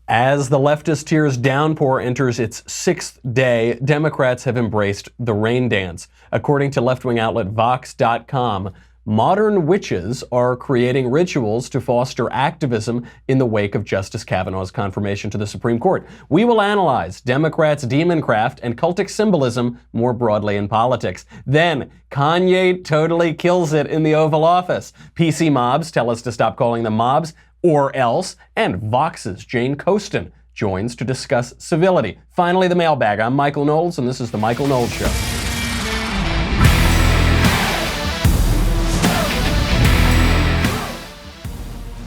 As the leftist tears downpour enters its sixth day, Democrats have embraced the rain dance. According to left-wing outlet Vox.com, modern witches are creating rituals to foster activism in the wake of Justice Kavanaugh's confirmation to the Supreme Court. We will analyze Democrats' demoncraft and cultic symbolism more broadly in politics. Then, Kanye totally kills it in the Oval Office. PC mobs tell us to stop calling them mobs, or else, and Vox's Jane Coaston joins to discuss civility. Finally, the mailbag. I'm Michael Knowles, and this is The Michael Knowles Show.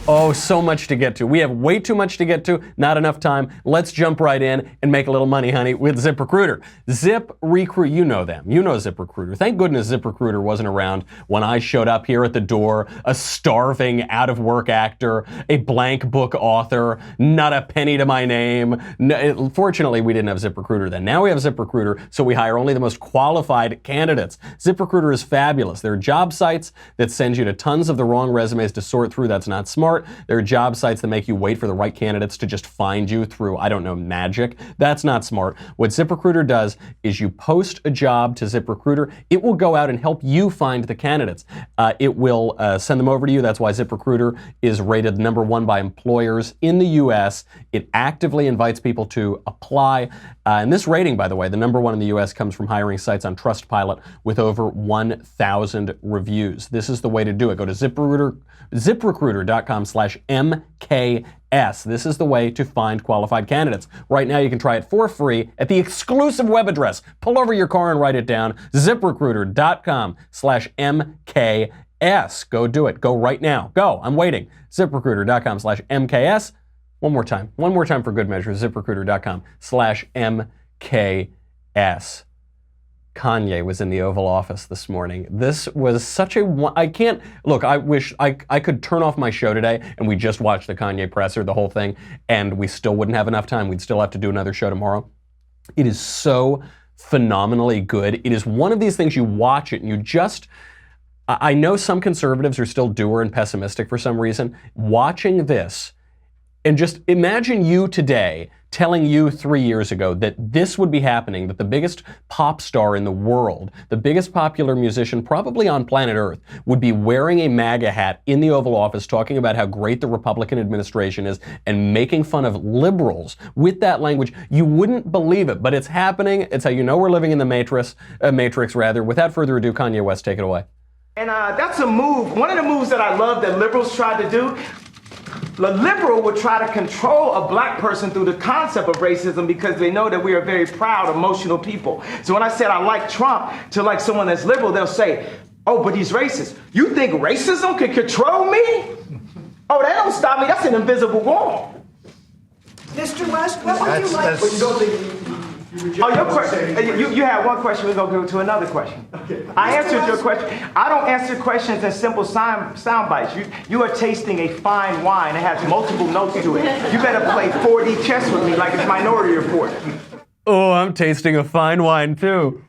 Oh, so much to get to. We have way too much to get to, not enough time. Let's jump right in and make a little money, honey, with ZipRecruiter. ZipRecruiter, you know them. You know ZipRecruiter. Thank goodness ZipRecruiter wasn't around when I showed up here at the door, a starving, out-of-work actor, a blank book author, not a penny to my name. No, fortunately, we didn't have ZipRecruiter then. Now we have ZipRecruiter, so we hire only the most qualified candidates. ZipRecruiter is fabulous. There are job sites that send you to tons of the wrong resumes to sort through. That's not smart. There are job sites that make you wait for the right candidates to just find you through, I don't know, magic. That's not smart. What ZipRecruiter does is you post a job to ZipRecruiter. It will go out and help you find the candidates. It will send them over to you. That's why ZipRecruiter is rated #1 by employers in the U.S. It actively invites people to apply. And this rating, by the way, the #1 in the U.S. comes from hiring sites on Trustpilot with over 1,000 reviews. This is the way to do it. Go to ZipRecruiter.com/MKS. This is the way to find qualified candidates. Right now, you can try it for free at the exclusive web address. Pull over your car and write it down. ZipRecruiter.com/MKS. Go do it. Go right now. Go. I'm waiting. ZipRecruiter.com/MKS. One more time for good measure. ZipRecruiter.com/MKS. Kanye was in the Oval Office this morning. This was such a, I can't, look, I wish I could turn off my show today and we just watch the Kanye presser, the whole thing, and we still wouldn't have enough time. We'd still have to do another show tomorrow. It is so phenomenally good. It is one of these things you watch it and you just, I know some conservatives are still dour and pessimistic for some reason. Watching this, and just imagine you today telling you 3 years ago that this would be happening, that the biggest pop star in the world, the biggest popular musician probably on planet Earth, would be wearing a MAGA hat in the Oval Office talking about how great the Republican administration is and making fun of liberals with that language. You wouldn't believe it, but it's happening. It's how you know we're living in the Matrix. Without further ado, Kanye West, take it away. And that's a move. One of the moves that I love that liberals tried to do. The liberal would try to control a black person through the concept of racism because they know that we are very proud, emotional people. So when I said I like Trump to like someone that's liberal, they'll say, oh, but he's racist. You think racism can control me? Oh, that don't stop me. That's an invisible wall. Mr. West, what would you like? But you don't think oh, your question. You had one question. We're going to go to another question. Okay. I answered your question. I don't answer questions in simple sound bites. You are tasting a fine wine that has multiple notes to it. You better play 4D chess with me like it's Minority Report. Oh, I'm tasting a fine wine too.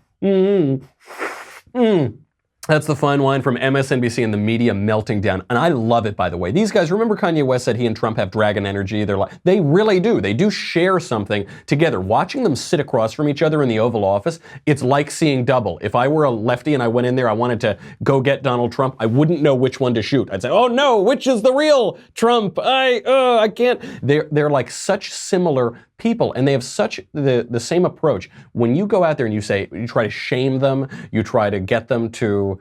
That's the fine wine from MSNBC and the media melting down. And I love it, by the way. These guys, remember Kanye West said he and Trump have dragon energy? They really do. They do share something together. Watching them sit across from each other in the Oval Office, it's like seeing double. If I were a lefty and I went in there, I wanted to go get Donald Trump, I wouldn't know which one to shoot. I'd say, oh no, which is the real Trump? I can't. They're like such similar people, and they have such the same approach. When you go out there and you try to shame them, you try to get them to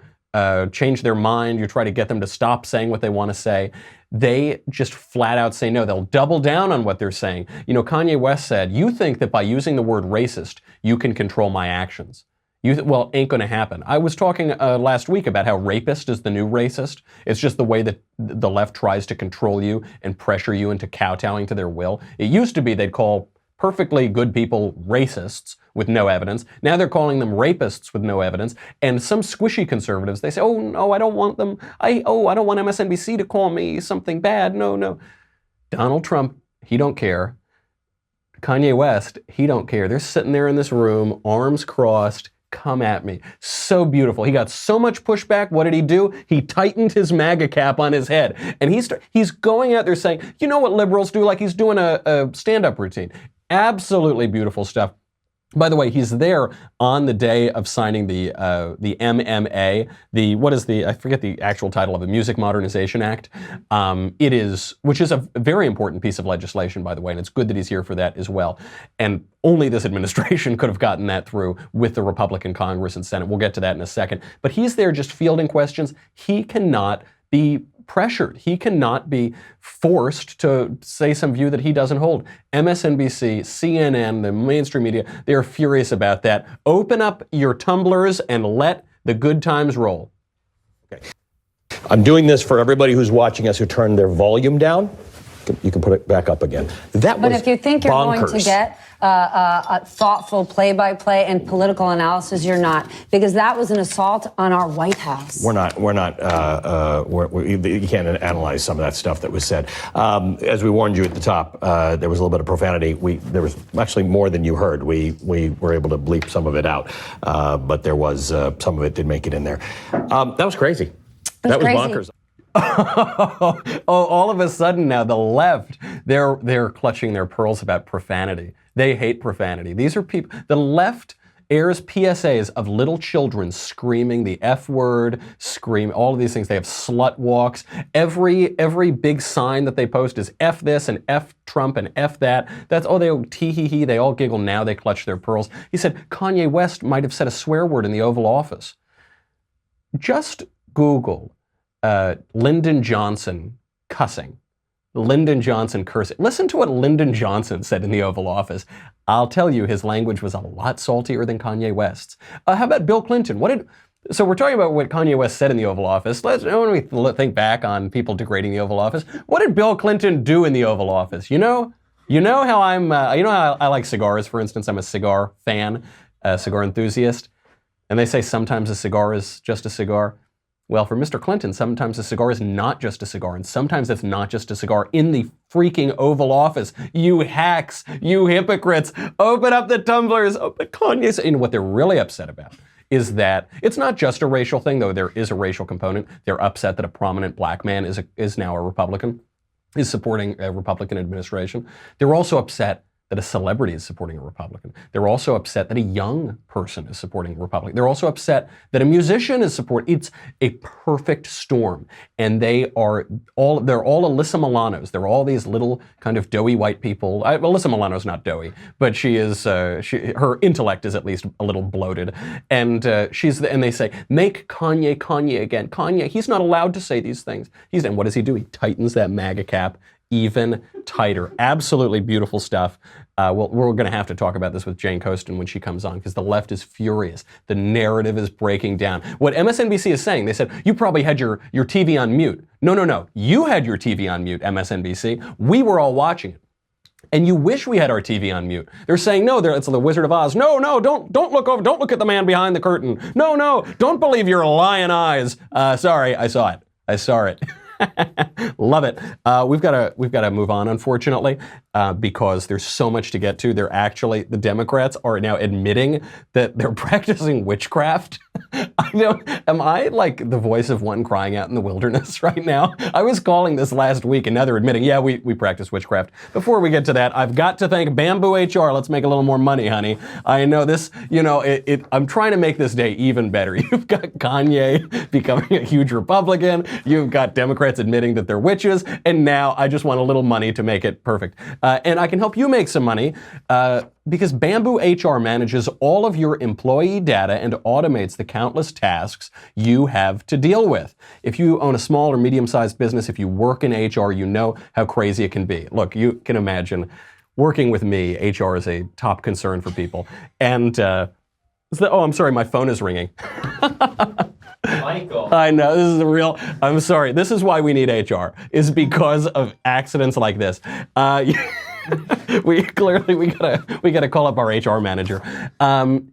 change their mind, you try to get them to stop saying what they want to say, they just flat out say no. They'll double down on what they're saying. You know, Kanye West said, you think that by using the word racist, you can control my actions. Well, ain't gonna happen. I was talking last week about how rapist is the new racist. It's just the way that the left tries to control you and pressure you into kowtowing to their will. It used to be they'd call perfectly good people racists with no evidence. Now they're calling them rapists with no evidence. And some squishy conservatives, they say, oh no, I don't want them. I don't want MSNBC to call me something bad. No. Donald Trump, he don't care. Kanye West, he don't care. They're sitting there in this room, arms crossed, come at me. So beautiful. He got so much pushback. What did he do? He tightened his MAGA cap on his head. And he's going out there saying, you know what liberals do? Like he's doing a stand-up routine. Absolutely beautiful stuff. By the way, he's there on the day of signing the MMA, I forget the actual title of it, Music Modernization Act. Which is a very important piece of legislation, by the way, and it's good that he's here for that as well. And only this administration could have gotten that through with the Republican Congress and Senate. We'll get to that in a second. But he's there just fielding questions. He cannot be pressured. He cannot be forced to say some view that he doesn't hold. MSNBC, CNN, the mainstream media, they are furious about that. Open up your tumblers and let the good times roll. Okay. I'm doing this for everybody who's watching us who turned their volume down. You can put it back up again. But if you think you're going to get a thoughtful play-by-play and political analysis, you're not, because that was an assault on our White House. You can't analyze some of that stuff that was said. As we warned you at the top, there was a little bit of profanity. There was actually more than you heard. We were able to bleep some of it out, but there was some of it did make it in there. That was crazy. That was bonkers. All of a sudden now the left, they're clutching their pearls about profanity. They hate profanity. These are people, the left airs PSAs of little children screaming the F word, all of these things. They have slut walks. Every big sign that they post is F this and F Trump and F that. That's, they tee hee hee, they all giggle, now they clutch their pearls. He said Kanye West might have said a swear word in the Oval Office. Just Google Lyndon Johnson cussing. Lyndon Johnson cursing. Listen to what Lyndon Johnson said in the Oval Office. I'll tell you, his language was a lot saltier than Kanye West's. How about Bill Clinton? So we're talking about what Kanye West said in the Oval Office. When we think back on people degrading the Oval Office, what did Bill Clinton do in the Oval Office? You know how I like cigars, for instance. I'm a cigar fan, a cigar enthusiast. And they say sometimes a cigar is just a cigar. Well, for Mr. Clinton, sometimes a cigar is not just a cigar, and sometimes it's not just a cigar in the freaking Oval Office. You hacks, you hypocrites, open up the tumblers, open Kanye's. And what they're really upset about is that it's not just a racial thing, though there is a racial component. They're upset that a prominent black man is now a Republican, is supporting a Republican administration. They're also upset that a celebrity is supporting a Republican. They're also upset that a young person is supporting a Republican. They're also upset that a musician is supporting. It's a perfect storm. And they're all Alyssa Milanos. They're all these little kind of doughy white people. Alyssa Milano's not doughy, but she is, her intellect is at least a little bloated. And and they say, make Kanye again. Kanye, he's not allowed to say these things. And what does he do? He tightens that MAGA cap even tighter. Absolutely beautiful stuff. We're going to have to talk about this with Jane Coaston when she comes on, because the left is furious. The narrative is breaking down. What MSNBC is saying, they said, you probably had your TV on mute. No. You had your TV on mute, MSNBC. We were all watching it. And you wish we had our TV on mute. They're saying, no, it's the Wizard of Oz. No, don't look over. Don't look at the man behind the curtain. No, don't believe your lying eyes. Sorry, I saw it. Love it. We've got to move on, unfortunately, because there's so much to get to. The Democrats are now admitting that they're practicing witchcraft. Am I like the voice of one crying out in the wilderness right now? I was calling this last week, and now they're admitting, yeah, we practice witchcraft. Before we get to that, I've got to thank Bamboo HR. Let's make a little more money, honey. I know this, I'm trying to make this day even better. You've got Kanye becoming a huge Republican. You've got Democrats admitting that they're witches, and now I just want a little money to make it perfect. And I can help you make some money because Bamboo HR manages all of your employee data and automates the countless tasks you have to deal with. If you own a small or medium-sized business, if you work in HR, you know how crazy it can be. Look, you can imagine working with me, HR is a top concern for people. And, I'm sorry, my phone is ringing. Michael. I know, this is I'm sorry. This is why we need HR, is because of accidents like this. we gotta call up our HR manager.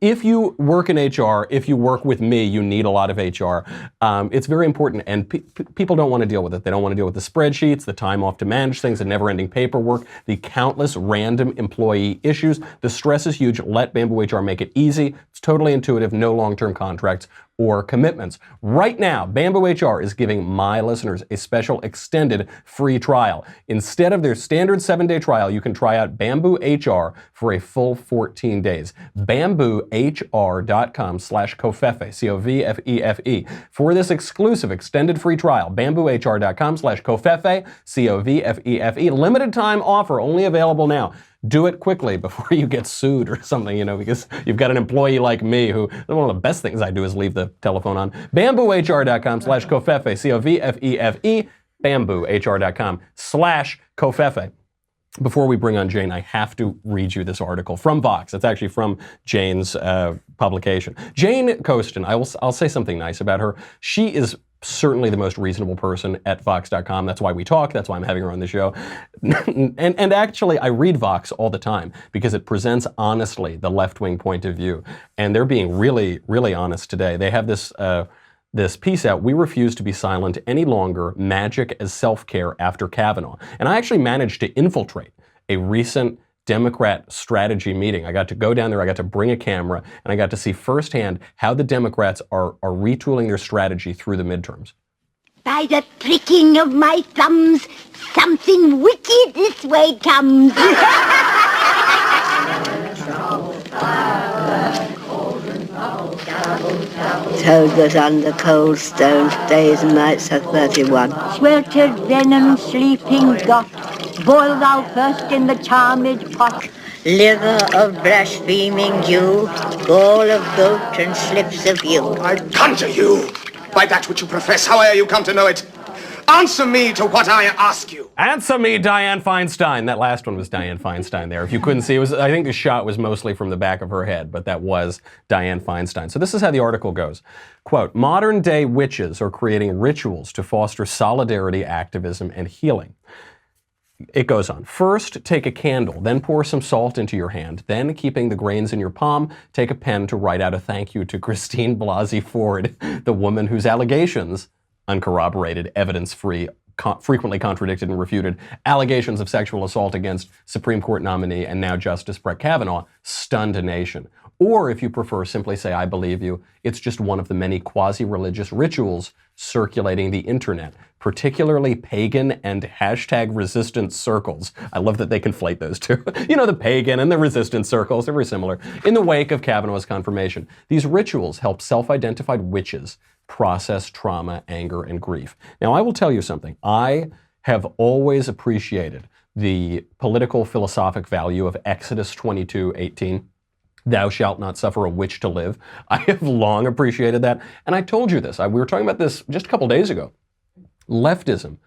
If you work in HR, if you work with me, you need a lot of HR. It's very important, and people don't want to deal with it. They don't want to deal with the spreadsheets, the time off to manage things, the never-ending paperwork, the countless random employee issues. The stress is huge. Let Bamboo HR make it easy. It's totally intuitive. No long-term contracts or commitments. Right now, Bamboo HR is giving my listeners a special extended free trial. Instead of their standard 7-day trial, you can try out Bamboo HR for a full 14 days. BambooHR.com/Covfefe, C-O-V-F-E-F-E. For this exclusive extended free trial, BambooHR.com/Covfefe, C-O-V-F-E-F-E. Limited time offer, only available now. Do it quickly before you get sued or something, because you've got an employee like me who, one of the best things I do is leave the telephone on. BambooHR.com/Covfefe, C-O-V-F-E-F-E, BambooHR.com/Covfefe. Before we bring on Jane, I have to read you this article from Vox. It's actually from Jane's publication. Jane Coaston, I'll say something nice about her. She is certainly the most reasonable person at Vox.com. That's why we talk. That's why I'm having her on the show. and actually, I read Vox all the time because it presents honestly the left-wing point of view. And they're being really, really honest today. They have this piece out, "We refuse to be silent any longer, magic as self-care after Kavanaugh." And I actually managed to infiltrate a recent Democrat strategy meeting. I got to go down there, I got to bring a camera, and I got to see firsthand how the Democrats are retooling their strategy through the midterms. By the pricking of my thumbs, something wicked this way comes. Toad goes under Coaston, days and nights at 31. Sweltered venom sleeping got, boil thou first in the charmed pot. Liver of blaspheming Jew, gall of goat and slips of yew. I conjure you by that which you profess, however you come to know it. Answer me to what I ask you. Answer me, Dianne Feinstein. That last one was Dianne Feinstein there. If you couldn't see, I think the shot was mostly from the back of her head, but that was Dianne Feinstein. So this is how the article goes. Quote, "Modern day witches are creating rituals to foster solidarity, activism, and healing." It goes on. "First, take a candle, then pour some salt into your hand. Then, keeping the grains in your palm, take a pen to write out a thank you to Christine Blasey Ford, the woman whose allegations, uncorroborated, evidence-free, frequently contradicted and refuted, allegations of sexual assault against Supreme Court nominee and now Justice Brett Kavanaugh stunned a nation. Or, if you prefer, simply say, I believe you. It's just one of the many quasi-religious rituals circulating the internet, particularly pagan and #resistance circles." I love that they conflate those two. The pagan and the resistance circles, they're very similar. "In the wake of Kavanaugh's confirmation, these rituals help self-identified witches process trauma, anger, and grief." Now, I will tell you something. I have always appreciated the political philosophic value of Exodus 22:18. "Thou shalt not suffer a witch to live." I have long appreciated that. And I told you this. We were talking about this just a couple days ago. Leftism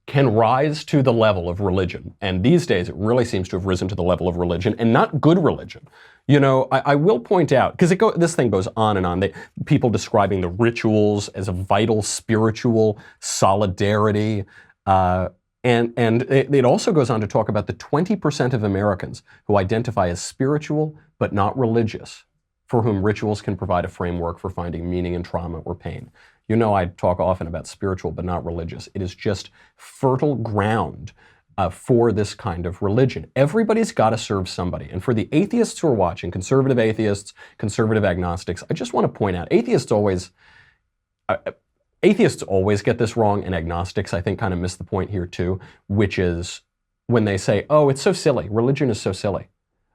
can rise to the level of religion. And these days, it really seems to have risen to the level of religion, and not good religion. I will point out, because this thing goes on and on, people describing the rituals as a vital spiritual solidarity. And it also goes on to talk about the 20% of Americans who identify as spiritual but not religious, for whom rituals can provide a framework for finding meaning in trauma or pain. I talk often about spiritual but not religious. It is just fertile ground for this kind of religion. Everybody's got to serve somebody. And for the atheists who are watching, conservative atheists, conservative agnostics, I just want to point out, atheists always get this wrong, and agnostics, I think, kind of miss the point here too, which is when they say, oh, it's so silly. Religion is so silly.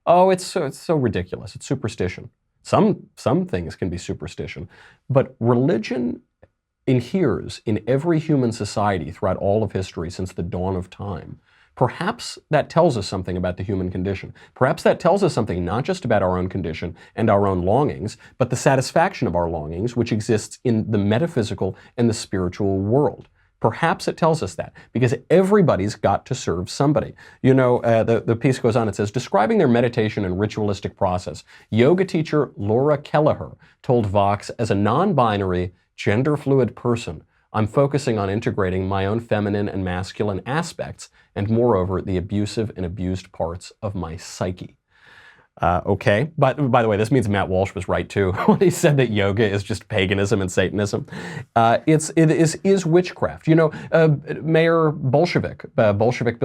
Oh, it's so ridiculous. It's superstition. Some things can be superstition, but religion inheres in every human society throughout all of history since the dawn of time. Perhaps that tells us something about the human condition. Perhaps that tells us something not just about our own condition and our own longings, but the satisfaction of our longings, which exists in the metaphysical and the spiritual world. Perhaps it tells us that, because everybody's got to serve somebody. The piece goes on, it says, describing their meditation and ritualistic process, yoga teacher Laura Kelleher told Vox, as a non-binary, gender-fluid person, I'm focusing on integrating my own feminine and masculine aspects and, moreover, the abusive and abused parts of my psyche. Okay, but by the way, this means Matt Walsh was right too when he said that yoga is just paganism and Satanism. It is witchcraft. You know, Mayor Bolshevik Bill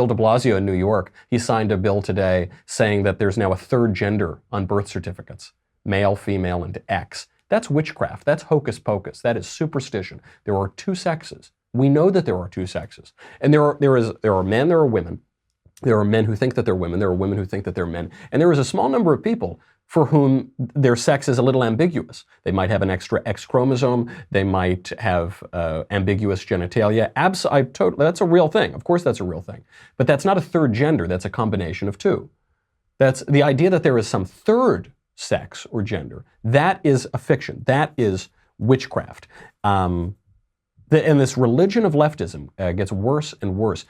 de Blasio in New York, he signed a bill today saying that there's now a third gender on birth certificates: male, female, and X. That's witchcraft. That's hocus pocus. That is superstition. There are two sexes. We know that there are two sexes, and there are men, there are women. There are men who think that they're women. There are women who think that they're men. And there is a small number of people for whom their sex is a little ambiguous. They might have an extra X chromosome. They might have ambiguous genitalia. That's a real thing. Of course that's a real thing. But that's not a third gender. That's a combination of two. That's the idea that there is some third sex or gender. That is a fiction. That is witchcraft. And this religion of leftism gets worse and worse.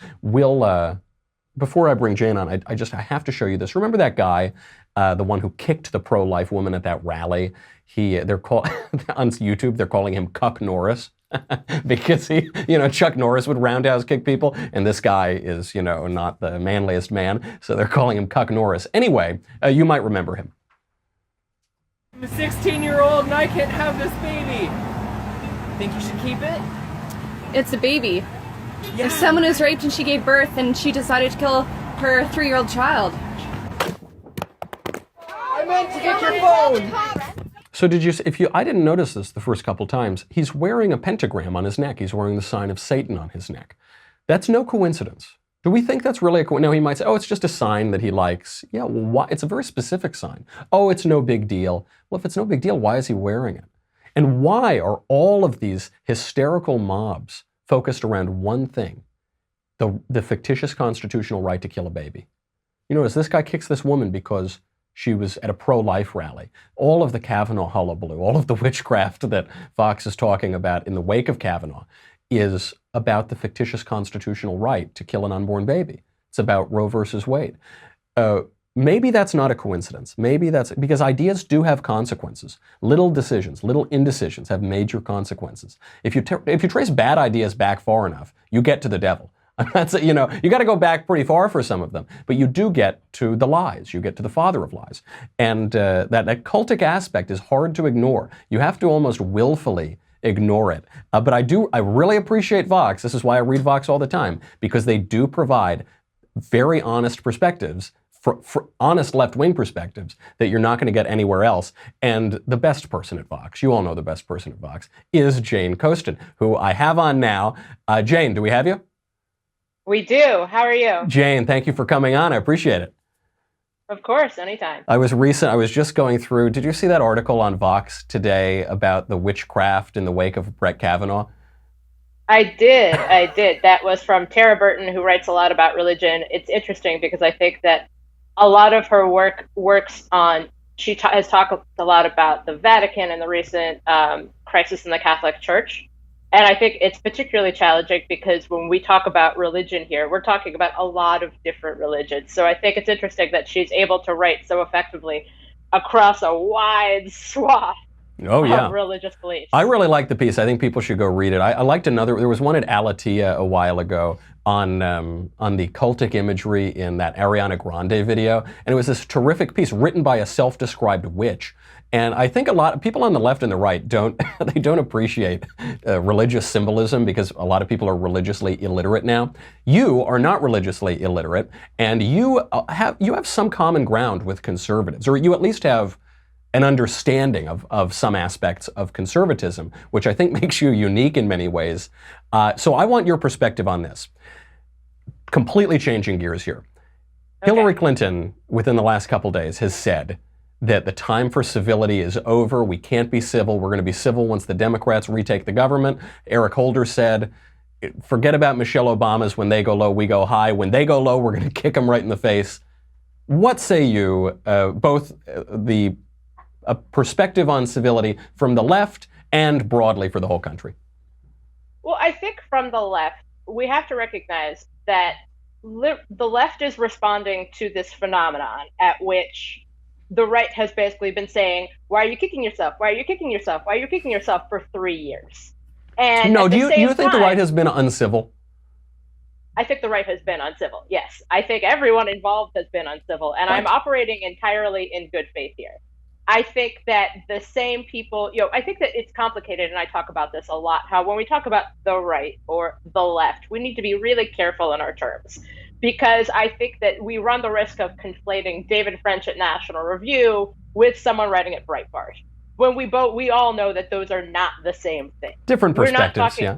Before I bring Jane on, I have to show you this. Remember that guy, the one who kicked the pro-life woman at that rally? They're on YouTube, they're calling him Cuck Norris because Chuck Norris would roundhouse kick people, and this guy is, not the manliest man, so they're calling him Cuck Norris. Anyway, you might remember him. I'm a 16-year-old and I can't have this baby. Think you should keep it? It's a baby. Yeah. If someone is raped and she gave birth and she decided to kill her 3-year-old child. I meant to get your phone. So I didn't notice this the first couple times. He's wearing a pentagram on his neck. He's wearing the sign of Satan on his neck. That's no coincidence. Do we think that's really a coincidence? Now he might say, oh, it's just a sign that he likes. Yeah, well, why? It's a very specific sign. Oh, it's no big deal. Well, if it's no big deal, why is he wearing it? And why are all of these hysterical mobs focused around one thing, the fictitious constitutional right to kill a baby? You notice this guy kicks this woman because she was at a pro-life rally. All of the Kavanaugh hullabaloo, all of the witchcraft that Fox is talking about in the wake of Kavanaugh is about the fictitious constitutional right to kill an unborn baby. It's about Roe versus Wade. Maybe that's not a coincidence. Maybe that's because ideas do have consequences. Little decisions, little indecisions have major consequences. If you trace bad ideas back far enough, you get to the devil. That's you got to go back pretty far for some of them, but you do get to the lies. You get to the father of lies, and that cultic aspect is hard to ignore. You have to almost willfully ignore it. But I really appreciate Vox. This is why I read Vox all the time, because they do provide very honest perspectives. For honest left-wing perspectives that you're not going to get anywhere else. And the best person at Vox, you all know the best person at Vox, is Jane Coaston, who I have on now. Jane, do we have you? We do. How are you? Jane, thank you for coming on. I appreciate it. Of course, anytime. I was just going through, did you see that article on Vox today about the witchcraft in the wake of Brett Kavanaugh? I did. That was from Tara Burton, who writes a lot about religion. It's interesting because I think that a lot of her works on, has talked a lot about the Vatican and the recent crisis in the Catholic Church. And I think it's particularly challenging because when we talk about religion here, we're talking about a lot of different religions. So I think it's interesting that she's able to write so effectively across a wide swath of religious beliefs. I really like the piece. I think people should go read it. I liked there was one at Alatia a while ago on the cultic imagery in that Ariana Grande video. And it was this terrific piece written by a self-described witch. And I think a lot of people on the left and the right don't appreciate religious symbolism because a lot of people are religiously illiterate now. You are not religiously illiterate, and you have some common ground with conservatives, or you at least have an understanding of some aspects of conservatism, which I think makes you unique in many ways. So I want your perspective on this. Completely changing gears here. Okay. Hillary Clinton, within the last couple days, has said that the time for civility is over. We can't be civil. We're going to be civil once the Democrats retake the government. Eric Holder said, forget about Michelle Obama's when they go low, we go high. When they go low, we're going to kick them right in the face. What say you, both the perspective on civility from the left and broadly for the whole country? Well, I think from the left, we have to recognize that the left is responding to this phenomenon at which the right has basically been saying, why are you kicking yourself? Why are you kicking yourself? Why are you kicking yourself for 3 years? And no, at do the you same think the time, right has been uncivil? I think the right has been uncivil. Yes, I think everyone involved has been uncivil, and I'm operating entirely in good faith here. I think that the same people, I think that it's complicated, and I talk about this a lot, how when we talk about the right or the left, we need to be really careful in our terms, because I think that we run the risk of conflating David French at National Review with someone writing at Breitbart, when we all know that those are not the same thing. Different perspectives, yeah.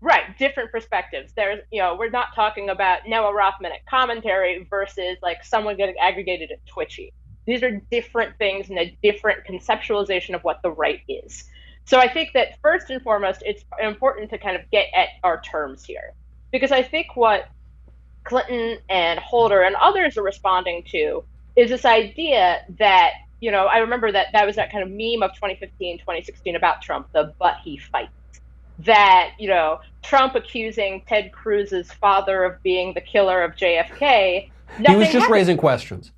Right, different perspectives. There's, we're not talking about Noah Rothman at Commentary versus like someone getting aggregated at Twitchy. These are different things and a different conceptualization of what the right is. So I think that first and foremost, it's important to kind of get at our terms here, because I think what Clinton and Holder and others are responding to is this idea that, I remember that was that kind of meme of 2015, 2016 about Trump, the but he fights. That, Trump accusing Ted Cruz's father of being the killer of JFK. He was just raising questions.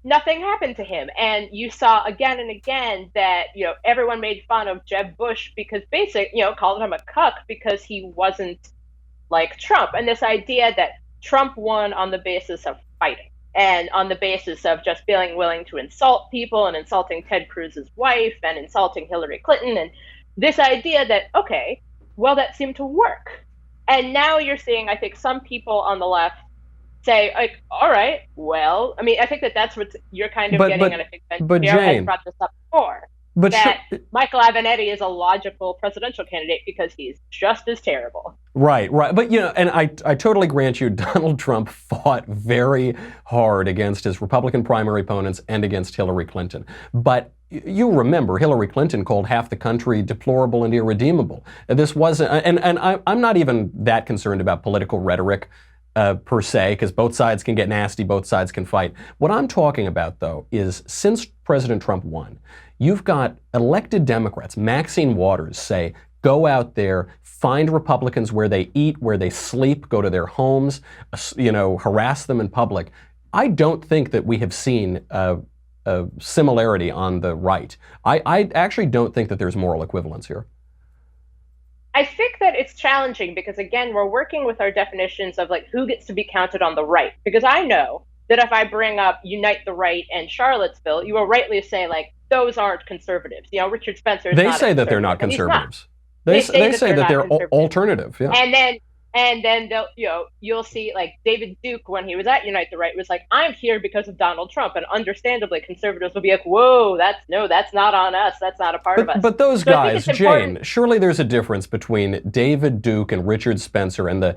Nothing happened to him. And you saw again and again that, everyone made fun of Jeb Bush because called him a cuck because he wasn't like Trump. And this idea that Trump won on the basis of fighting and on the basis of just feeling willing to insult people and insulting Ted Cruz's wife and insulting Hillary Clinton. And this idea that, okay, well, that seemed to work. And now you're seeing, I think, some people on the left say, like, all right, well, I mean, I think that's what you're kind of getting, and I think that Jared has brought this up before, Michael Avenatti is a logical presidential candidate because he's just as terrible. Right. But, and I totally grant you, Donald Trump fought very hard against his Republican primary opponents and against Hillary Clinton. But you remember Hillary Clinton called half the country deplorable and irredeemable. This wasn't, and I'm not even that concerned about political rhetoric per se, because both sides can get nasty, both sides can fight. What I'm talking about, though, is since President Trump won, you've got elected Democrats, Maxine Waters, say, go out there, find Republicans where they eat, where they sleep, go to their homes, harass them in public. I don't think that we have seen a similarity on the right. I actually don't think that there's moral equivalence here. I think that it's challenging because, again, we're working with our definitions of like who gets to be counted on the right. Because I know that if I bring up Unite the Right and Charlottesville, you will rightly say like those aren't conservatives. Richard Spencer. They say that they're not conservatives. They say that they're alternative. Yeah. And then they'll, you'll see like David Duke when he was at Unite the Right was like, I'm here because of Donald Trump, and understandably conservatives will be like, whoa, that's not on us, that's not a part of us. But those guys, Jane, surely there's a difference between David Duke and Richard Spencer and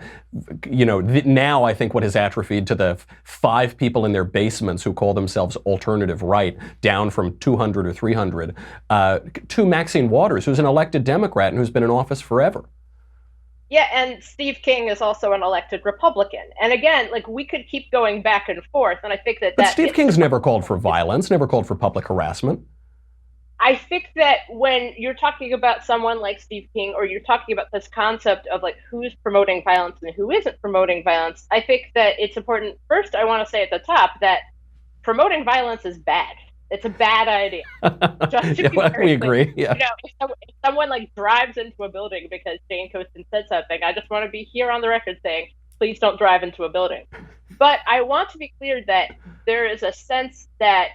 now I think what has atrophied to the 5 people in their basements who call themselves alternative right, down from 200 or 300, to Maxine Waters, who's an elected Democrat and who's been in office forever. Yeah, and Steve King is also an elected Republican. And again, like we could keep going back and forth, and I think that But Steve King's never called for violence, never called for public harassment. I think that when you're talking about someone like Steve King, or you're talking about this concept of like who's promoting violence and who isn't promoting violence, I think that it's important. First, I want to say at the top that promoting violence is bad. It's a bad idea. We agree. Yeah. If someone like drives into a building because Jane Coaston said something, I just want to be here on the record saying, please don't drive into a building. But I want to be clear that there is a sense that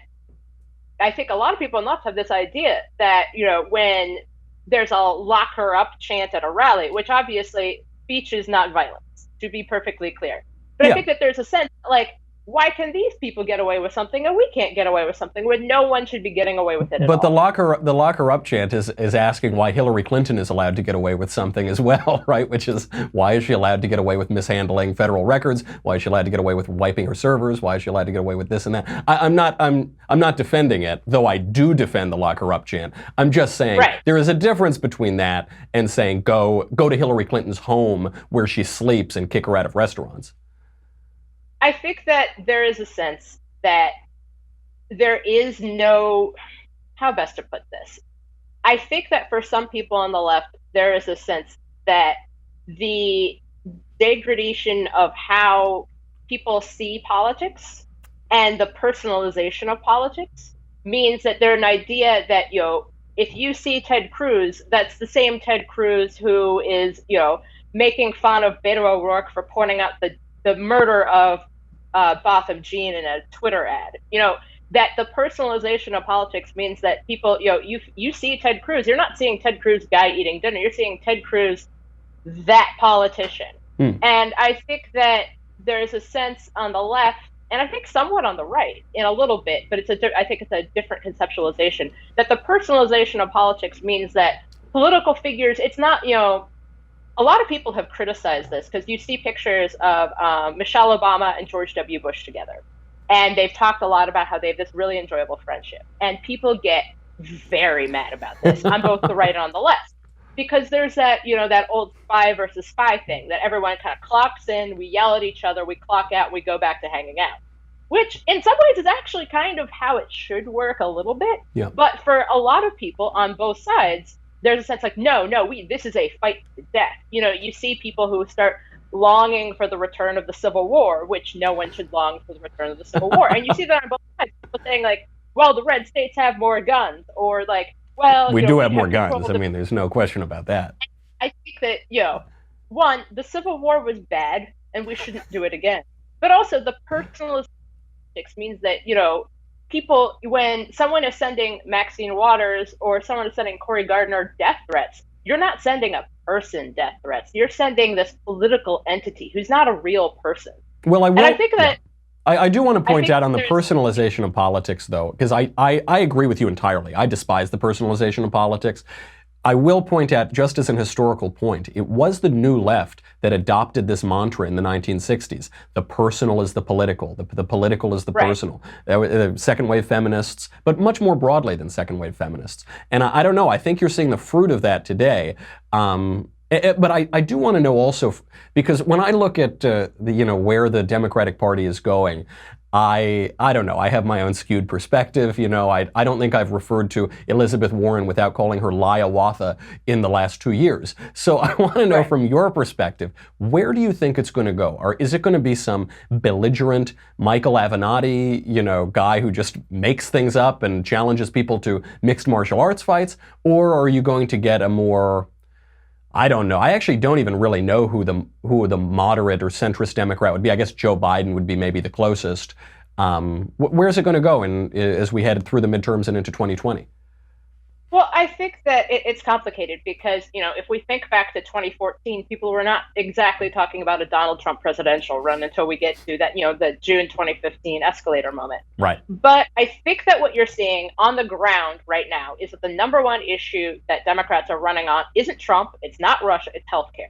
I think a lot of people on the left have this idea that, when there's a lock her up chant at a rally, which obviously speech is not violence, to be perfectly clear. But I think that there's a sense like, why can these people get away with something and we can't get away with something when no one should be getting away with it at all? But the lock her up chant is asking why Hillary Clinton is allowed to get away with something as well, right? Which is, why is she allowed to get away with mishandling federal records? Why is she allowed to get away with wiping her servers? Why is she allowed to get away with this and that? I'm not defending it, though I do defend the lock her up chant. I'm just saying there is a difference between that and saying go to Hillary Clinton's home where she sleeps and kick her out of restaurants. I think that there is a sense that there is no, how best to put this? I think that for some people on the left, there is a sense that the degradation of how people see politics and the personalization of politics means that there's an idea that, if you see Ted Cruz, that's the same Ted Cruz who is, making fun of Beto O'Rourke for pointing out the murder of Botham Jean in a Twitter ad. That the personalization of politics means that people, you see Ted Cruz, you're not seeing Ted Cruz guy eating dinner, you're seeing Ted Cruz, that politician. And I think that there's a sense on the left, and I think somewhat on the right in a little bit, but I think it's a different conceptualization, that the personalization of politics means that political figures, it's not, a lot of people have criticized this because you see pictures of Michelle Obama and George W. Bush together. And they've talked a lot about how they have this really enjoyable friendship. And people get very mad about this on both the right and on the left. Because there's that, that old spy versus spy thing that everyone kind of clocks in, we yell at each other, we clock out, we go back to hanging out. Which in some ways is actually kind of how it should work a little bit. Yeah. But for a lot of people on both sides, there's a sense like, no, this is a fight to the death. You see people who start longing for the return of the Civil War, which no one should long for the return of the Civil War. And you see that on both sides. People saying like, well, the red states have more guns, or like, well, we do have more guns. I mean, there's no question about that. I think that, one, the Civil War was bad and we shouldn't do it again. But also the personalization means that, people, when someone is sending Maxine Waters or someone is sending Cory Gardner death threats, you're not sending a person death threats. You're sending this political entity who's not a real person. Well, I will. And I think that. I do want to point out on the personalization of politics, though, because I agree with you entirely. I despise the personalization of politics. I will point out, just as an historical point, it was the New Left that adopted this mantra in the 1960s. The personal is the political. The political is the personal. Second wave feminists, but much more broadly than second wave feminists. And I don't know, I think you're seeing the fruit of that today. But I do want to know also, because when I look at where the Democratic Party is going, I don't know. I have my own skewed perspective. I don't think I've referred to Elizabeth Warren without calling her Liawatha in the last 2 years. So I want to know from your perspective, where do you think it's going to go? Or is it going to be some belligerent Michael Avenatti, guy who just makes things up and challenges people to mixed martial arts fights? Or are you going to get a more, I don't know. I actually don't even really know who the moderate or centrist Democrat would be. I guess Joe Biden would be maybe the closest. Where's it going to go as we head through the midterms and into 2020? Well, I think that it's complicated because, if we think back to 2014, people were not exactly talking about a Donald Trump presidential run until we get to that, the June 2015 escalator moment. Right. But I think that what you're seeing on the ground right now is that the number one issue that Democrats are running on isn't Trump, it's not Russia, it's healthcare.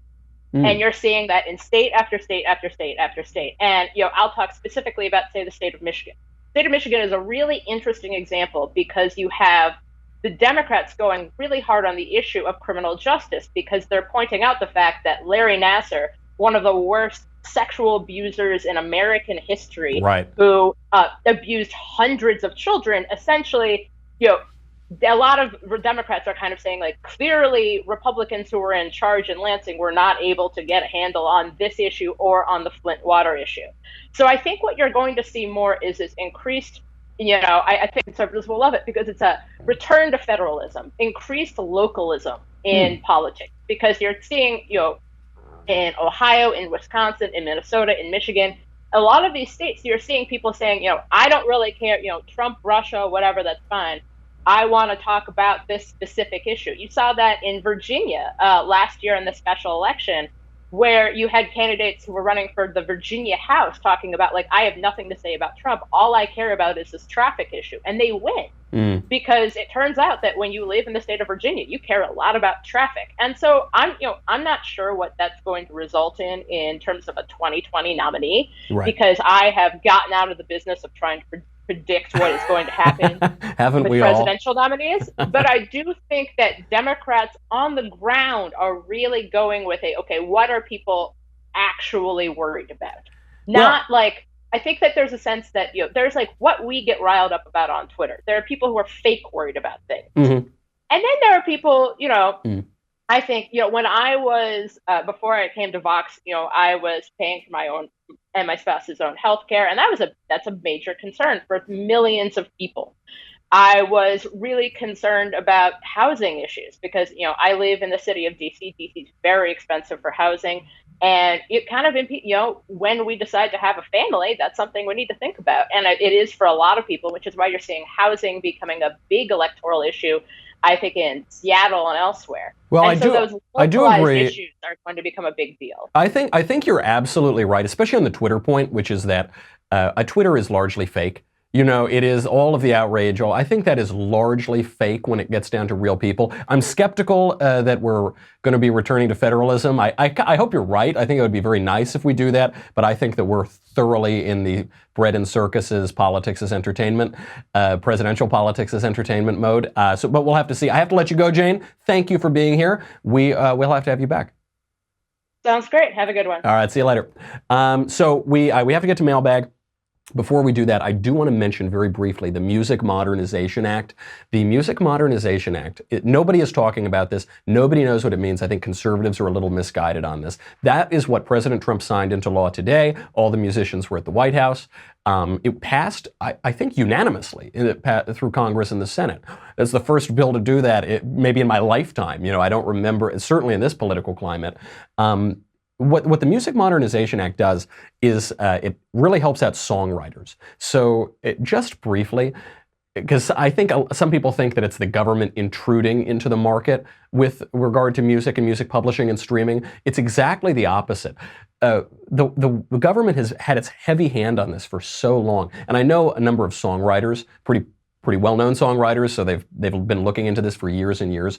And you're seeing that in state after state after state after state. And, I'll talk specifically about, say, the state of Michigan. The state of Michigan is a really interesting example because you have the Democrats going really hard on the issue of criminal justice because they're pointing out the fact that Larry Nassar, one of the worst sexual abusers in American history, who abused hundreds of children, essentially, a lot of Democrats are kind of saying, like, clearly Republicans who were in charge in Lansing were not able to get a handle on this issue or on the Flint water issue. So I think what you're going to see more is this increased, I think conservatives will love it because it's a return to federalism, increased localism in politics, because you're seeing, in Ohio, in Wisconsin, in Minnesota, in Michigan, a lot of these states, you're seeing people saying, I don't really care, Trump, Russia, whatever, that's fine. I want to talk about this specific issue. You saw that in Virginia last year in the special election, where you had candidates who were running for the Virginia House talking about, like, I have nothing to say about Trump. All I care about is this traffic issue. And they win because it turns out that when you live in the state of Virginia, you care a lot about traffic. And so I'm not sure what that's going to result in terms of a 2020 nominee, because I have gotten out of the business of trying to predict what is going to happen with presidential nominees. But I do think that Democrats on the ground are really going with okay, what are people actually worried about? I think that there's a sense that, there's like what we get riled up about on Twitter. There are people who are fake worried about things. And then there are people, I think, when I was, before I came to Vox, I was paying for my own and my spouse's own health care. And that's a major concern for millions of people. I was really concerned about housing issues because, I live in the city of DC. DC is very expensive for housing. And it kind of, when we decide to have a family, that's something we need to think about. And it is for a lot of people, which is why you're seeing housing becoming a big electoral issue, I think, in Seattle and elsewhere. Well, and those I do agree. Issues are going to become a big deal. I think you're absolutely right, especially on the Twitter point, which is that Twitter is largely fake. It is all of the outrage. I think that is largely fake when it gets down to real people. I'm skeptical that we're going to be returning to federalism. I hope you're right. I think it would be very nice if we do that, but I think that we're thoroughly in the bread and circuses, politics as entertainment, presidential politics as entertainment mode. But we'll have to see. I have to let you go, Jane. Thank you for being here. We'll have to have you back. Sounds great. Have a good one. All right. See you later. So we have to get to Mailbag. Before we do that, I do want to mention very briefly the Music Modernization Act. The Music Modernization Act, nobody is talking about this. Nobody knows what it means. I think conservatives are a little misguided on this. That is what President Trump signed into law today. All the musicians were at the White House. It passed, I think, unanimously through Congress and the Senate. It's the first bill to do that, maybe in my lifetime. I don't remember, certainly in this political climate. What the Music Modernization Act does is it really helps out songwriters. So just briefly, because I think some people think that it's the government intruding into the market with regard to music and music publishing and streaming. It's exactly the opposite. The government has had its heavy hand on this for so long, and I know a number of songwriters, pretty well-known songwriters, so they've been looking into this for years and years.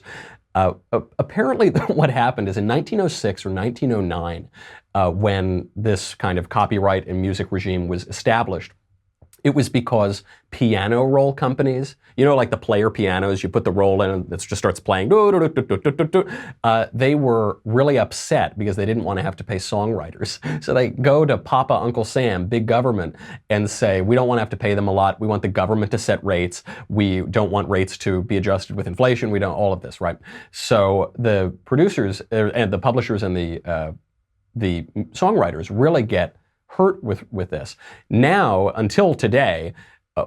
Apparently, what happened is in 1906 or 1909, when this kind of copyright and music regime was established, it was because piano roll companies, like the player pianos, you put the roll in and it just starts playing. They were really upset because they didn't want to have to pay songwriters. So they go to Papa, Uncle Sam, big government, and say, we don't want to have to pay them a lot. We want the government to set rates. We don't want rates to be adjusted with inflation. We don't, all of this, right? So the producers and the publishers and the songwriters really get hurt with this. Now, until today,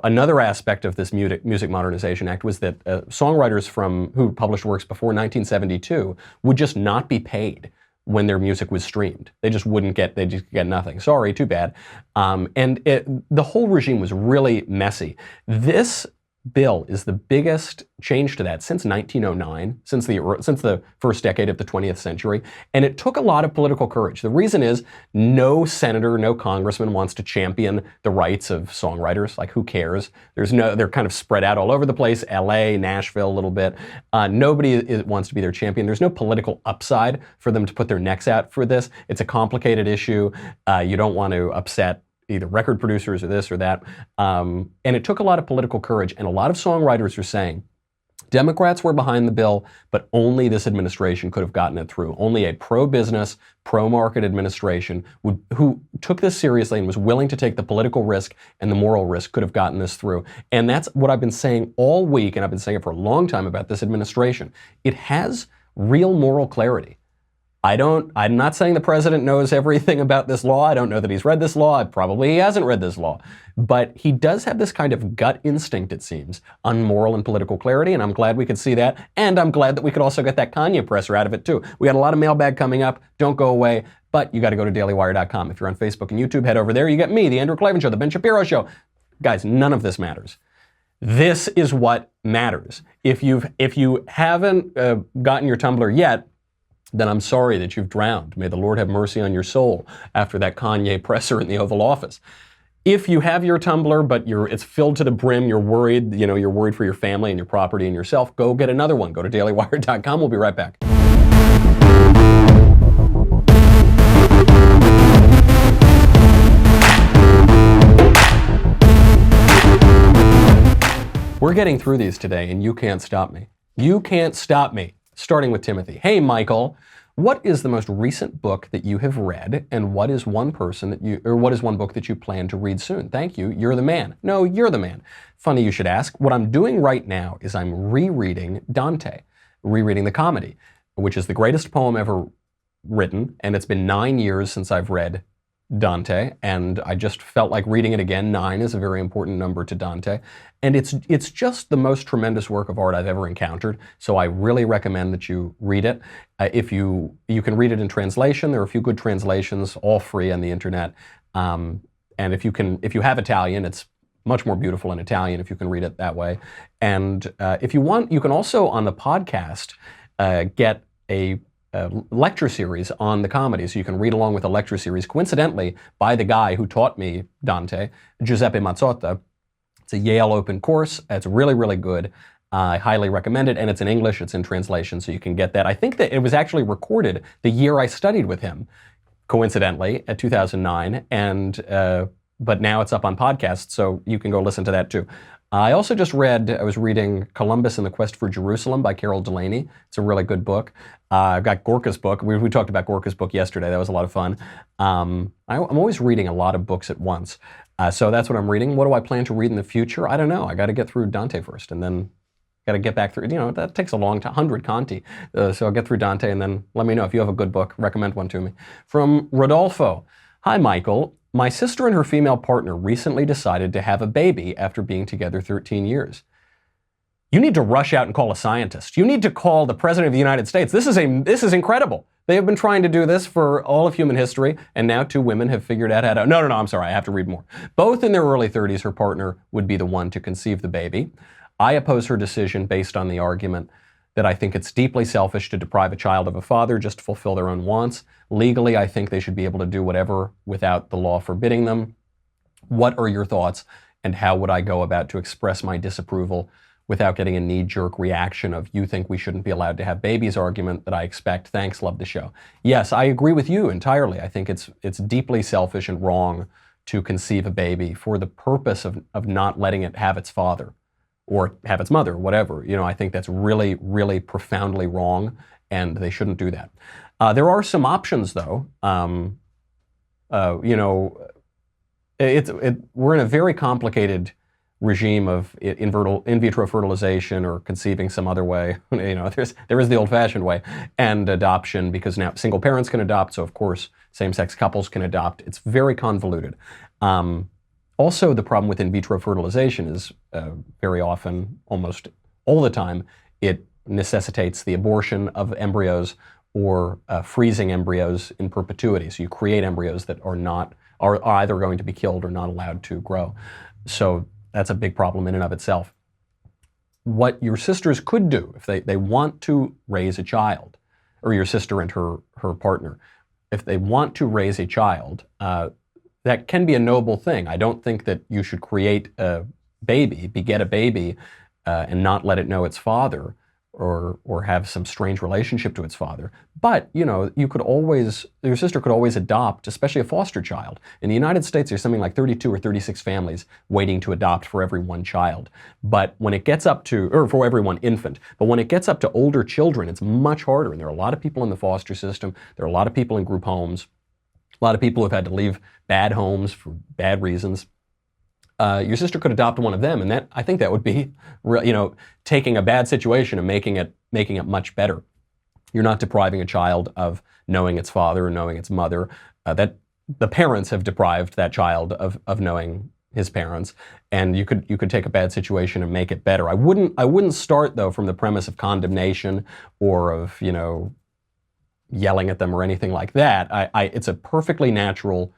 another aspect of this Music Modernization Act was that songwriters who published works before 1972 would just not be paid when their music was streamed. They just get nothing. Sorry, too bad. The whole regime was really messy. This bill is the biggest change to that since 1909, since the first decade of the 20th century, and it took a lot of political courage. The reason is no senator, no congressman wants to champion the rights of songwriters. Like, who cares? They're kind of spread out all over the place, LA, Nashville, a little bit. Nobody wants to be their champion. There's no political upside for them to put their necks out for this. It's a complicated issue. You don't want to upset either record producers or this or that. And it took a lot of political courage. And a lot of songwriters are saying, Democrats were behind the bill, but only this administration could have gotten it through. Only a pro-business, pro-market administration who took this seriously and was willing to take the political risk and the moral risk could have gotten this through. And that's what I've been saying all week, and I've been saying it for a long time about this administration. It has real moral clarity. I'm not saying the president knows everything about this law. I don't know that he's read this law. Probably he hasn't read this law. But he does have this kind of gut instinct, it seems, on moral and political clarity, and I'm glad we could see that. And I'm glad that we could also get that Kanye presser out of it, too. We got a lot of mailbag coming up. Don't go away. But you got to go to dailywire.com. If you're on Facebook and YouTube, head over there. You get me, The Andrew Klavan Show, The Ben Shapiro Show. Guys, none of this matters. This is what matters. If you haven't gotten your Tumblr yet, then I'm sorry that you've drowned. May the Lord have mercy on your soul after that Kanye presser in the Oval Office. If you have your Tumblr, but it's filled to the brim, you're worried, you're worried for your family and your property and yourself, go get another one. Go to dailywire.com. We'll be right back. We're getting through these today, and you can't stop me. You can't stop me. Starting with Timothy. Hey, Michael, what is the most recent book that you have read, and what is one book that you plan to read soon? Thank you. You're the man. No, you're the man. Funny you should ask. What I'm doing right now is I'm rereading Dante, rereading the comedy, which is the greatest poem ever written, and it's been 9 years since I've read Dante, and I just felt like reading it again. 9 is a very important number to Dante, and it's just the most tremendous work of art I've ever encountered. So I really recommend that you read it. If you can read it in translation, there are a few good translations, all free on the internet. And if you have Italian, it's much more beautiful in Italian if you can read it that way. And if you want, you can also on the podcast get a lecture series on the comedy, so you can read along with a lecture series, coincidentally, by the guy who taught me Dante, Giuseppe Mazzotta. It's a Yale open course. It's really, really good. I highly recommend it, and it's in English. It's in translation, so you can get that. I think that it was actually recorded the year I studied with him, coincidentally, at 2009, but now it's up on podcast, so you can go listen to that too. I also just I was reading Columbus and the Quest for Jerusalem by Carol Delaney. It's a really good book. I've got Gorka's book. We talked about Gorka's book yesterday. That was a lot of fun. I'm always reading a lot of books at once. So that's what I'm reading. What do I plan to read in the future? I don't know. I got to get through Dante first, and then got to get back through. That takes a long time, 100 Conti. So I'll get through Dante, and then let me know if you have a good book. Recommend one to me. From Rodolfo. Hi, Michael. My sister and her female partner recently decided to have a baby after being together 13 years. You need to rush out and call a scientist. You need to call the President of the United States. This is incredible. They have been trying to do this for all of human history, and now 2 women have figured out how to... No, I'm sorry, I have to read more. Both in their early 30s, her partner would be the one to conceive the baby. I oppose her decision based on the argument that I think it's deeply selfish to deprive a child of a father just to fulfill their own wants. Legally, I think they should be able to do whatever without the law forbidding them. What are your thoughts, and how would I go about to express my disapproval without getting a knee-jerk reaction of "you think we shouldn't be allowed to have babies" argument that I expect? Thanks, love the show. Yes, I agree with you entirely. I think it's deeply selfish and wrong to conceive a baby for the purpose of not letting it have its father or have its mother, whatever. I think that's really, really profoundly wrong, and they shouldn't do that. There are some options, though. We're in a very complicated regime of in vitro fertilization or conceiving some other way. There is the old-fashioned way, and adoption, because now single parents can adopt, so of course same-sex couples can adopt. It's very convoluted. Also, the problem with in vitro fertilization is very often, almost all the time, it necessitates the abortion of embryos or freezing embryos in perpetuity. So you create embryos that are either going to be killed or not allowed to grow. So that's a big problem in and of itself. What your sisters could do if they want to raise a child, or your sister and her partner, if they want to raise a child, that can be a noble thing. I don't think that you should create a baby, beget a baby, and not let it know its father, or have some strange relationship to its father. But, your sister could always adopt, especially a foster child. In the United States, there's something like 32 or 36 families waiting to adopt for every one child. But when it gets up to, or for every one infant, but when it gets up to older children, it's much harder. And there are a lot of people in the foster system. There are a lot of people in group homes. A lot of people who have had to leave bad homes for bad reasons. Your sister could adopt one of them, and I think that would be, taking a bad situation and making it much better. You're not depriving a child of knowing its father or knowing its mother. That the parents have deprived that child of knowing his parents, and you could take a bad situation and make it better. I wouldn't start though from the premise of condemnation or of yelling at them or anything like that. It's a perfectly natural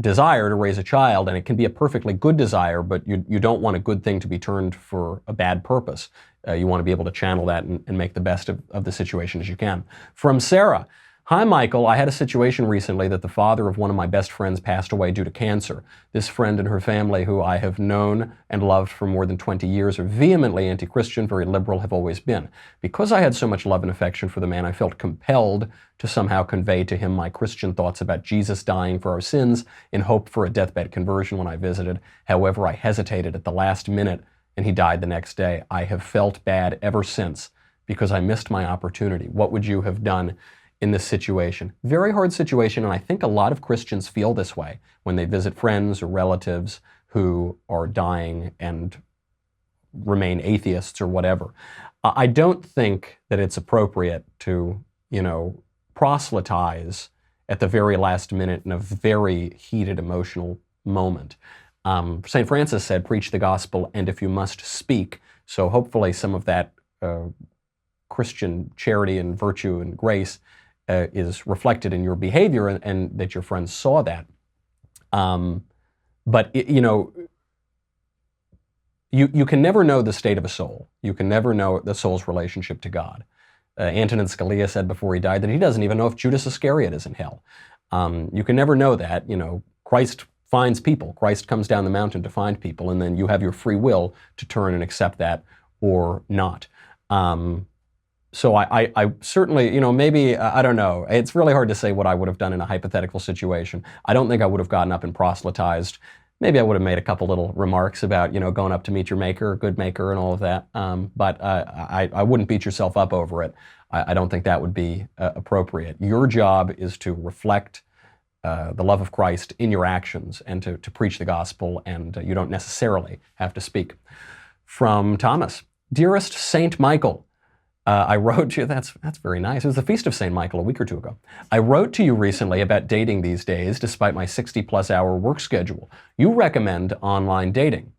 desire to raise a child, and it can be a perfectly good desire, but you don't want a good thing to be turned for a bad purpose. You want to be able to channel that and make the best of the situation as you can. From Sarah. Hi, Michael. I had a situation recently that the father of one of my best friends passed away due to cancer. This friend and her family, who I have known and loved for more than 20 years, are vehemently anti-Christian, very liberal, have always been. Because I had so much love and affection for the man, I felt compelled to somehow convey to him my Christian thoughts about Jesus dying for our sins in hope for a deathbed conversion when I visited. However, I hesitated at the last minute, and he died the next day. I have felt bad ever since because I missed my opportunity. What would you have done in this situation? Very hard situation, and I think a lot of Christians feel this way when they visit friends or relatives who are dying and remain atheists or whatever. I don't think that it's appropriate to, proselytize at the very last minute in a very heated emotional moment. St. Francis said, preach the gospel, and if you must, speak. So hopefully some of that Christian charity and virtue and grace is reflected in your behavior, and that your friends saw that. But you can never know the state of a soul. You can never know the soul's relationship to God. Antonin Scalia said before he died that he doesn't even know if Judas Iscariot is in hell. You can never know that. Christ finds people. Christ comes down the mountain to find people, and then you have your free will to turn and accept that or not. So I certainly, maybe, I don't know. It's really hard to say what I would have done in a hypothetical situation. I don't think I would have gotten up and proselytized. Maybe I would have made a couple little remarks about, going up to meet your maker, good maker, and all of that. But I wouldn't beat yourself up over it. I don't think that would be appropriate. Your job is to reflect the love of Christ in your actions and to preach the gospel, and you don't necessarily have to speak. From Thomas, dearest Saint Michael, I wrote to you, that's very nice. It was the Feast of St. Michael a week or two ago. I wrote to you recently about dating these days, despite my 60-plus hour work schedule. You recommend online dating,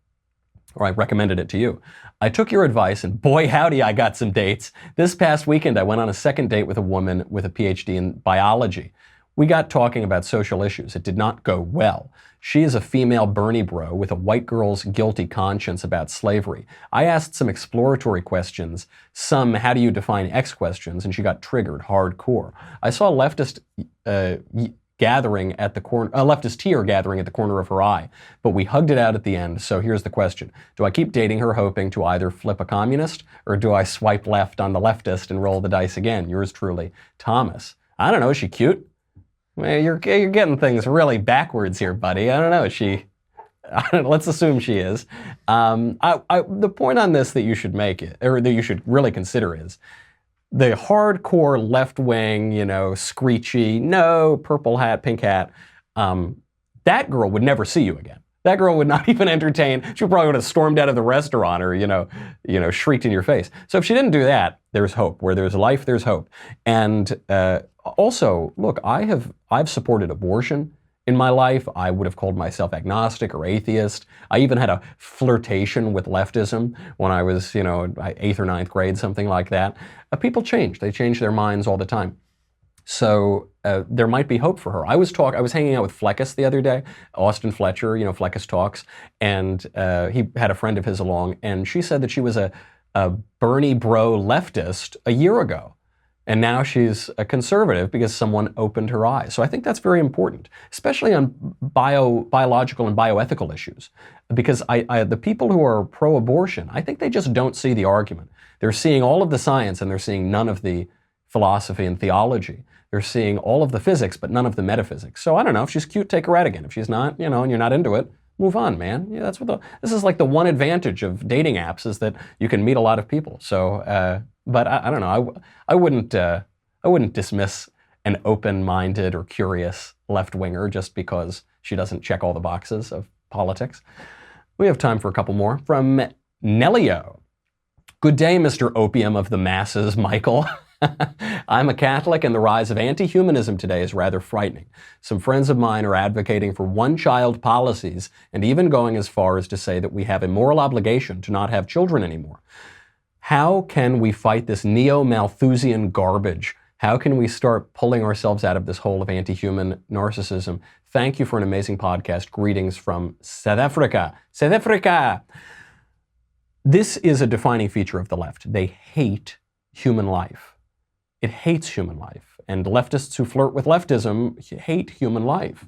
or I recommended it to you. I took your advice, and boy, howdy, I got some dates. This past weekend, I went on a second date with a woman with a PhD in biology. We got talking about social issues. It did not go well. She is a female Bernie bro with a white girl's guilty conscience about slavery. I asked some exploratory questions, some how do you define X questions, and she got triggered hardcore. I saw a leftist gathering at the corner, a leftist tear gathering at the corner of her eye, but we hugged it out at the end. So here's the question. Do I keep dating her hoping to either flip a communist, or do I swipe left on the leftist and roll the dice again? Yours truly, Thomas. I don't know, is she cute? Well, you're getting things really backwards here, buddy. I don't know. Let's assume she is. The point on this that you should make it, or that you should really consider, is the hardcore left-wing, screechy, no, purple hat, pink hat, that girl would never see you again. That girl would not even entertain. She probably would have stormed out of the restaurant or, shrieked in your face. So if she didn't do that, there's hope. Where there's life, there's hope. And also, look, I've supported abortion in my life. I would have called myself agnostic or atheist. I even had a flirtation with leftism when I was, 8th or 9th grade, something like that. People change. They change their minds all the time. So there might be hope for her. I was hanging out with Fleckus the other day, Austin Fletcher, Fleckus Talks, and he had a friend of his along, and she said that she was a Bernie bro leftist a year ago. And now she's a conservative because someone opened her eyes. So I think that's very important, especially on biological and bioethical issues. Because the people who are pro-abortion, I think they just don't see the argument. They're seeing all of the science, and they're seeing none of the philosophy and theology. They're seeing all of the physics, but none of the metaphysics. So I don't know, if she's cute, take her out again. If she's not, and you're not into it, move on, man. Yeah, this is like the one advantage of dating apps, is that you can meet a lot of people. So, but I don't know. I wouldn't dismiss an open-minded or curious left-winger just because she doesn't check all the boxes of politics. We have time for a couple more. From Nellio. Good day, Mr. Opium of the masses, Michael. I'm a Catholic, and the rise of anti-humanism today is rather frightening. Some friends of mine are advocating for one-child policies and even going as far as to say that we have a moral obligation to not have children anymore. How can we fight this neo-Malthusian garbage? How can we start pulling ourselves out of this hole of anti-human narcissism? Thank you for an amazing podcast. Greetings from South Africa. South Africa! This is a defining feature of the left. They hate human life. It hates human life. And leftists who flirt with leftism hate human life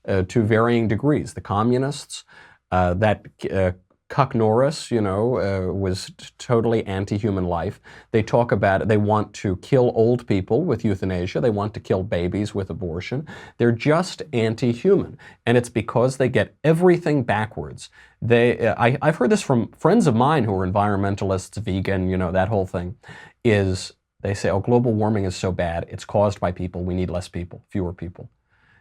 to varying degrees. The communists, Cuck Norris, was totally anti-human life. They talk about, they want to kill old people with euthanasia. They want to kill babies with abortion. They're just anti-human. And it's because they get everything backwards. I've heard this from friends of mine who are environmentalists, vegan, that whole thing, is they say, oh, global warming is so bad. It's caused by people. We need less people, fewer people.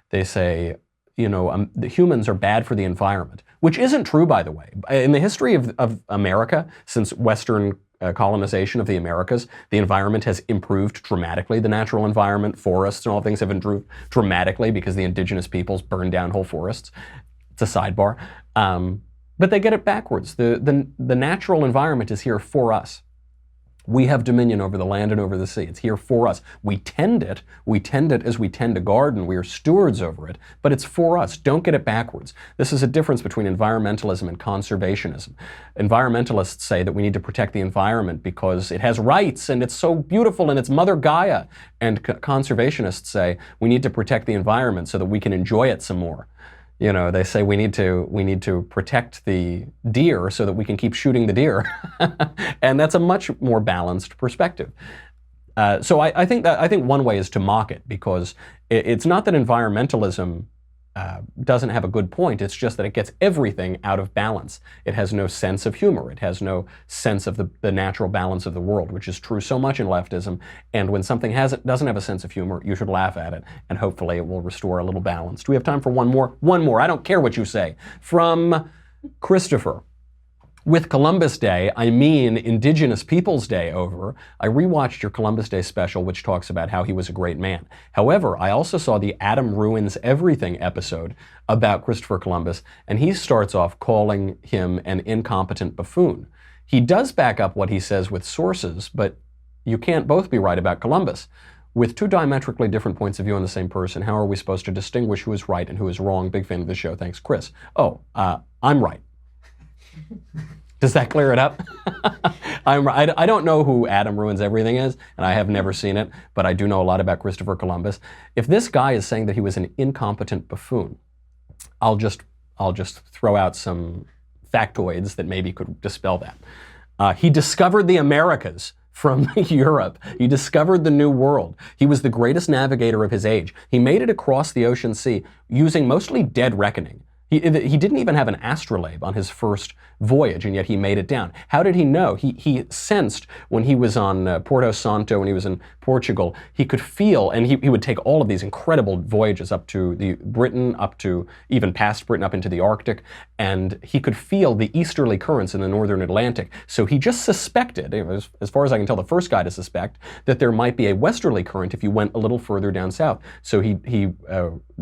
They say, the humans are bad for the environment, which isn't true, by the way. In the history of America, since Western colonization of the Americas, the environment has improved dramatically. The natural environment, forests and all things have improved dramatically because the indigenous peoples burned down whole forests. It's a sidebar. But they get it backwards. The natural environment is here for us. We have dominion over the land and over the sea. It's here for us. We tend it as we tend a garden. We are stewards over it, but it's for us. Don't get it backwards. This is a difference between environmentalism and conservationism. Environmentalists say that we need to protect the environment because it has rights and it's so beautiful and it's Mother Gaia. And conservationists say we need to protect the environment so that we can enjoy it some more. You know, they say we need to protect the deer so that we can keep shooting the deer, and that's a much more balanced perspective. So I think one way is to mock it, because it's not that environmentalism doesn't have a good point. It's just that it gets everything out of balance. It has no sense of humor. It has no sense of the natural balance of the world, which is true so much in leftism. And when something doesn't have a sense of humor, you should laugh at it, and hopefully it will restore a little balance. Do we have time for one more? One more. I don't care what you say. From Christopher. With Columbus Day, I mean Indigenous Peoples Day over, I rewatched your Columbus Day special, which talks about how he was a great man. However, I also saw the Adam Ruins Everything episode about Christopher Columbus, and he starts off calling him an incompetent buffoon. He does back up what he says with sources, but you can't both be right about Columbus. With two diametrically different points of view on the same person, how are we supposed to distinguish who is right and who is wrong? Big fan of the show. Thanks, Chris. Oh, I'm right. Does that clear it up? I don't know who Adam Ruins Everything is, and I have never seen it, but I do know a lot about Christopher Columbus. If this guy is saying that he was an incompetent buffoon, I'll just throw out some factoids that maybe could dispel that. He discovered the Americas from Europe. He discovered the New World. He was the greatest navigator of his age. He made it across the ocean sea using mostly dead reckoning. He didn't even have an astrolabe on his first voyage, and yet he made it down. How did he know? He sensed when he was on Porto Santo, when he was in Portugal, he could feel, and he would take all of these incredible voyages up to Britain, up to even past Britain, up into the Arctic, and he could feel the easterly currents in the northern Atlantic. So he just suspected, as far as I can tell, the first guy to suspect, that there might be a westerly current if you went a little further down south. So he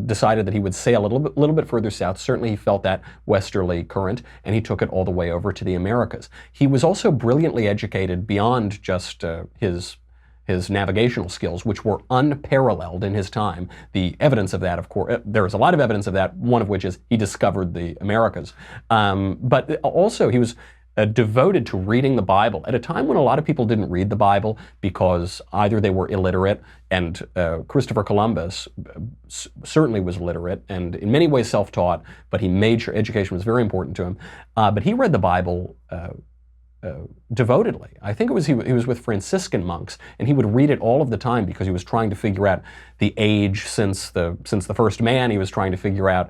decided that he would sail a little bit further south. Certainly he felt that westerly current, and he took it all the way over to the Americas. He was also brilliantly educated beyond just his navigational skills, which were unparalleled in his time. The evidence of that, of course, there is a lot of evidence of that, one of which is he discovered the Americas. But also he was devoted to reading the Bible at a time when a lot of people didn't read the Bible because either they were illiterate, and Christopher Columbus certainly was literate and in many ways self-taught, but he made sure education was very important to him. But he read the Bible devotedly. I think it was he was with Franciscan monks, and he would read it all of the time because he was trying to figure out the age since the first man. He was trying to figure out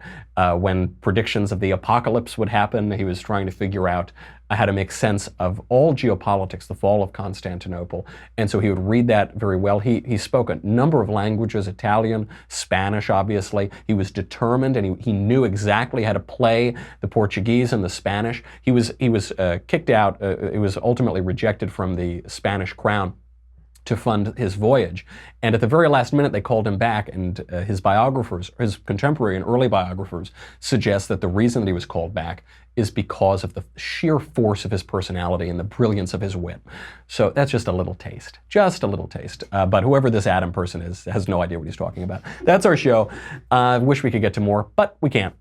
when predictions of the apocalypse would happen. He was trying to figure out how to make sense of all geopolitics, the fall of Constantinople, and so he would read that very well. He spoke a number of languages, Italian, Spanish, obviously. He was determined, and he knew exactly how to play the Portuguese and the Spanish. He was kicked out. He was ultimately rejected from the Spanish crown to fund his voyage. And at the very last minute, they called him back, and his biographers, his contemporary and early biographers, suggest that the reason that he was called back is because of the sheer force of his personality and the brilliance of his wit. So that's just a little taste. But whoever this Adam person is has no idea what he's talking about. That's our show. I wish we could get to more, but we can't.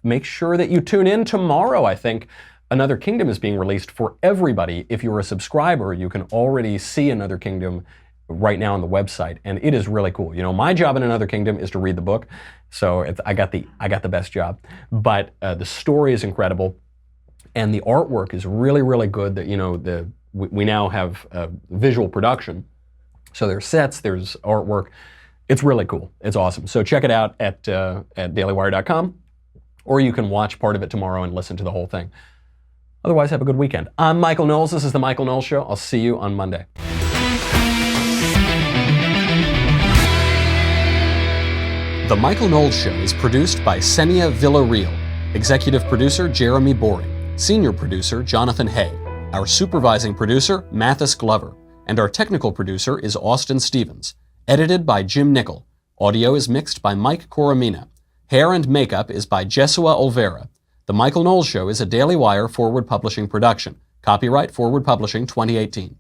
Make sure that you tune in tomorrow, I think. Another Kingdom is being released for everybody. If you're a subscriber, you can already see Another Kingdom right now on the website, and it is really cool. You know, my job in Another Kingdom is to read the book, so I got the best job. But the story is incredible, and the artwork is really, really good. That we now have visual production, so there's sets, there's artwork. It's really cool. It's awesome. So check it out at dailywire.com, or you can watch part of it tomorrow and listen to the whole thing. Otherwise, have a good weekend. I'm Michael Knowles. This is The Michael Knowles Show. I'll see you on Monday. The Michael Knowles Show is produced by Senia Villarreal. Executive producer, Jeremy Boring. Senior producer, Jonathan Hay. Our supervising producer, Mathis Glover, and our technical producer is Austin Stevens. Edited by Jim Nickel. Audio is mixed by Mike Coromina. Hair and makeup is by Jesua Olvera. The Michael Knowles Show is a Daily Wire Forward Publishing production. Copyright Forward Publishing 2018.